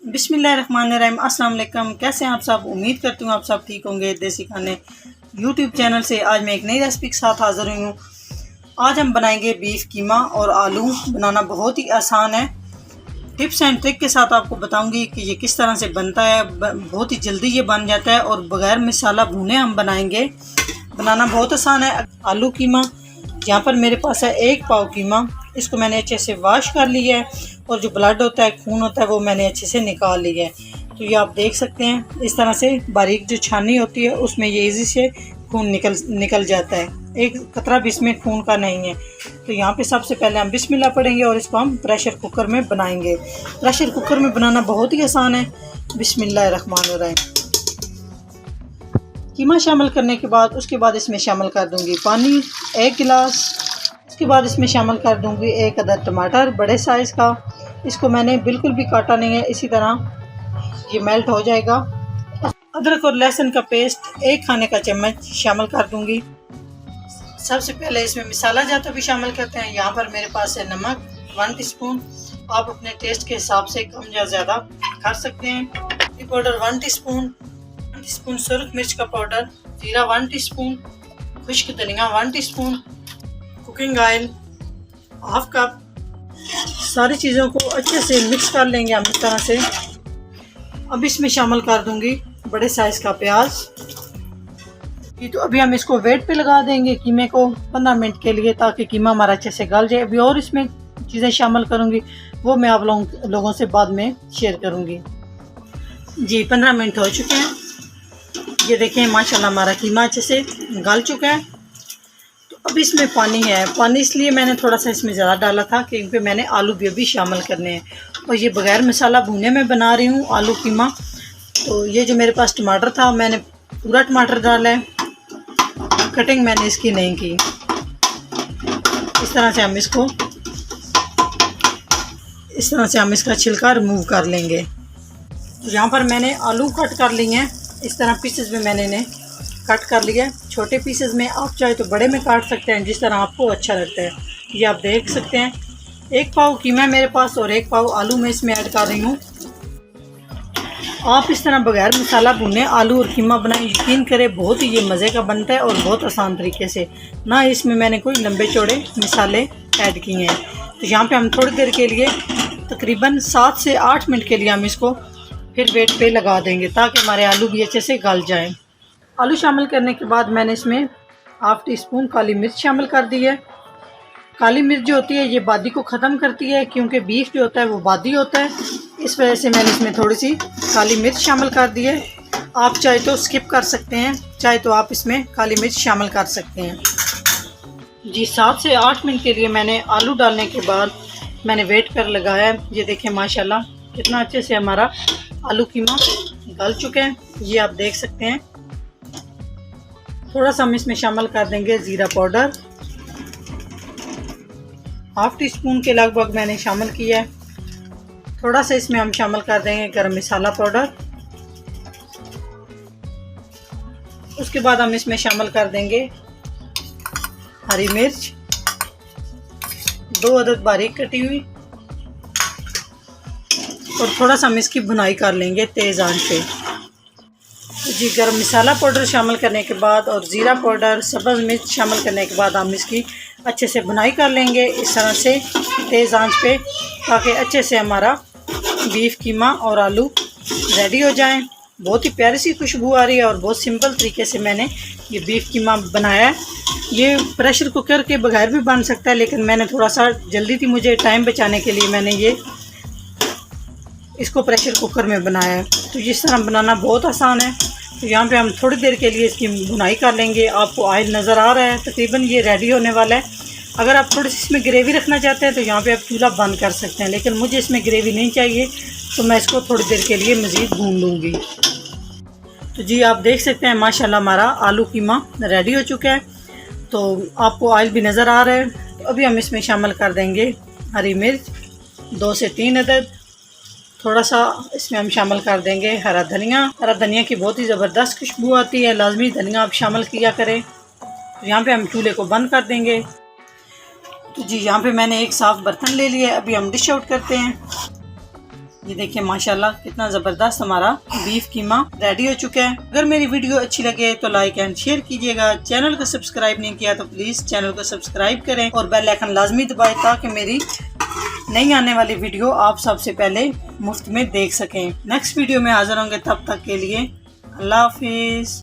बिस्मिल्लाहिर्रहमानिर्रहीम। अस्सलाम वालेकुम। कैसे हैं आप सब? उम्मीद करती हूँ आप सब ठीक होंगे। देसी खाने यूट्यूब चैनल से आज मैं एक नई रेसिपी के साथ हाज़िर हुई हूँ। आज हम बनाएंगे बीफ कीमा और आलू। बनाना बहुत ही आसान है। टिप्स एंड ट्रिक के साथ आपको बताऊंगी कि ये किस तरह से बनता है। बहुत ही जल्दी ये बन जाता है और बगैर मसाला भुने हम बनाएंगे। बनाना बहुत आसान है। आलू कीमा, यहाँ पर मेरे पास है 1 पाव कीमा। इसको मैंने अच्छे से वॉश कर लिया है और जो ब्लड होता है, खून होता है, वो मैंने अच्छे से निकाल लिया है। तो ये आप देख सकते हैं इस तरह से बारीक जो छानी होती है उसमें ये इजी से खून निकल जाता है। एक कतरा भी इसमें खून का नहीं है। तो यहाँ पे सबसे पहले हम बिस्मिल्लाह पढ़ेंगे और इसको हम प्रेशर कुकर में बनाएंगे। प्रेशर कुकर में बनाना बहुत ही आसान है। बिस्मिल्लाहिर्रहमानिर्रहीम। कीमा शामिल करने के बाद उसके बाद इसमें शामिल कर दूंगी पानी 1 गिलास। उसके बाद इसमें शामिल कर दूंगी 1 अदद टमाटर बड़े साइज़ का। इसको मैंने बिल्कुल भी काटा नहीं है, इसी तरह ये मेल्ट हो जाएगा। अदरक और लहसुन का पेस्ट 1 खाने का चम्मच शामिल कर दूंगी। सबसे पहले इसमें मसाला जाता भी शामिल करते हैं। यहाँ पर मेरे पास है नमक 1 टीस्पून। आप अपने टेस्ट के हिसाब से कम या ज़्यादा कर सकते हैं। हल्दी पाउडर 1 टीस्पून, 1 टीस्पून सुरख मिर्च का पाउडर, जीरा 1 टीस्पून, खुश्क धनिया 1 टीस्पून, कुकिंग ऑयल 1/2 कप। सारी चीज़ों को अच्छे से मिक्स कर लेंगे हम इस तरह से। अब इसमें शामिल कर दूंगी बड़े साइज़ का प्याज। तो अभी हम इसको वेट पे लगा देंगे कीमे को 15 मिनट के लिए, ताकि कीमा हमारा अच्छे से गल जाए। अभी और इसमें चीज़ें शामिल करूंगी, वो मैं आप लोगों से बाद में शेयर करूंगी। जी 15 मिनट हो चुके हैं। ये देखें माशाल्लाह हमारा कीमा अच्छे से गल चुका है। तो अब इसमें पानी है। पानी इसलिए मैंने थोड़ा सा इसमें ज़्यादा डाला था क्योंकि मैंने आलू भी अभी शामिल करने हैं और ये बगैर मसाला भुने में बना रही हूँ आलू कीमा। तो ये जो मेरे पास टमाटर था, मैंने पूरा टमाटर डाला है, कटिंग मैंने इसकी नहीं की। इस तरह से हम इसका छिलका रिमूव कर लेंगे। तो यहाँ पर मैंने आलू कट कर लिए हैं। इस तरह पीसेस में मैंने इन्हें कट कर लिया। छोटे पीसेस में, आप चाहे तो बड़े में काट सकते हैं, जिस तरह आपको अच्छा लगता है। ये आप देख सकते हैं 1 पाव कीमा मेरे पास और 1 पाव आलू में इसमें ऐड कर रही हूँ। आप इस तरह बगैर मसाला भुने आलू और कीमा बनाएं। यकीन करें बहुत ही ये मज़े का बनता है और बहुत आसान तरीके से। ना इसमें मैंने कोई लंबे चौड़े मसाले ऐड किए हैं। तो यहाँ पे हम थोड़ी देर के लिए, तकरीबन 7 से 8 मिनट के लिए हम इसको फिर वेट पे लगा देंगे, ताकि हमारे आलू भी अच्छे से गल जाएं। आलू शामिल करने के बाद मैंने इसमें 1/2 टीस्पून काली मिर्च शामिल कर दी है। काली मिर्च जो होती है ये बादी को ख़त्म करती है, क्योंकि बीफ जो होता है वो बादी होता है। इस वजह से मैंने इसमें थोड़ी सी काली मिर्च शामिल कर दी है। आप चाहे तो स्किप कर सकते हैं, चाहे तो आप इसमें काली मिर्च शामिल कर सकते हैं। जी 7 से 8 मिनट के लिए मैंने आलू डालने के बाद मैंने वेट पर लगाया। ये देखें माशाल्लाह कितना अच्छे से हमारा आलू कीमा गल चुके हैं। ये आप देख सकते हैं। थोड़ा सा हम इसमें शामिल कर देंगे ज़ीरा पाउडर, 1/2 टीस्पून के लगभग मैंने शामिल किया है। थोड़ा सा इसमें हम शामिल कर देंगे गरम मसाला पाउडर। उसके बाद हम इसमें शामिल कर देंगे हरी मिर्च 2 अदद बारीक कटी हुई, और थोड़ा सा हम इसकी भुनाई कर लेंगे तेज़ आंच पे। जी गरम मसाला पाउडर शामिल करने के बाद और ज़ीरा पाउडर, सब्ज़ मिर्च शामिल करने के बाद हम इसकी अच्छे से भुनाई कर लेंगे इस तरह से तेज़ आंच पे, ताकि अच्छे से हमारा बीफ कीमा और आलू रेडी हो जाएं। बहुत ही प्यारी सी खुशबू आ रही है और बहुत सिंपल तरीके से मैंने ये बीफ कीमा बनाया है। ये प्रेशर कुकर के बगैर भी बन सकता है, लेकिन मैंने थोड़ा सा जल्दी थी, मुझे टाइम बचाने के लिए मैंने इसको प्रेशर कुकर में बनाया है। तो इस तरह बनाना बहुत आसान है। तो यहाँ पे हम थोड़ी देर के लिए इसकी भुनाई कर लेंगे। आपको ऑयल नज़र आ रहा है, तकरीबन ये रेडी होने वाला है। अगर आप थोड़ी सी इसमें ग्रेवी रखना चाहते हैं तो यहाँ पे आप चूल्हा बंद कर सकते हैं, लेकिन मुझे इसमें ग्रेवी नहीं चाहिए, तो मैं इसको थोड़ी देर के लिए मज़ीद भून लूँगी। तो जी आप देख सकते हैं माशाल्लाह हमारा आलू कीमा रेडी हो चुका है। तो आपको ऑयल भी नज़र आ रहा है। तो अभी हम इसमें शामिल कर देंगे हरी मिर्च 2 से 3 अदद। थोड़ा सा इसमें हम शामिल कर देंगे हरा धनिया। हरा धनिया की बहुत ही ज़बरदस्त खुशबू आती है, लाजमी धनिया आप शामिल किया करें। तो यहाँ पे हम चूल्हे को बंद कर देंगे। तो जी यहाँ पे मैंने एक साफ़ बर्तन ले लिया है। अभी हम डिश आउट करते हैं। ये देखिए माशाल्लाह कितना ज़बरदस्त हमारा बीफ कीमा रेडी हो चुका है। अगर मेरी वीडियो अच्छी लगे तो लाइक एंड शेयर कीजिएगा। चैनल को सब्सक्राइब नहीं किया तो प्लीज़ चैनल को सब्सक्राइब करें और बेल आइकन लाजमी दबाएं ताकि मेरी नई आने वाली वीडियो आप सबसे पहले मुफ्त में देख सकें। नेक्स्ट वीडियो में हाजिर होंगे, तब तक के लिए अल्लाह हाफिज़।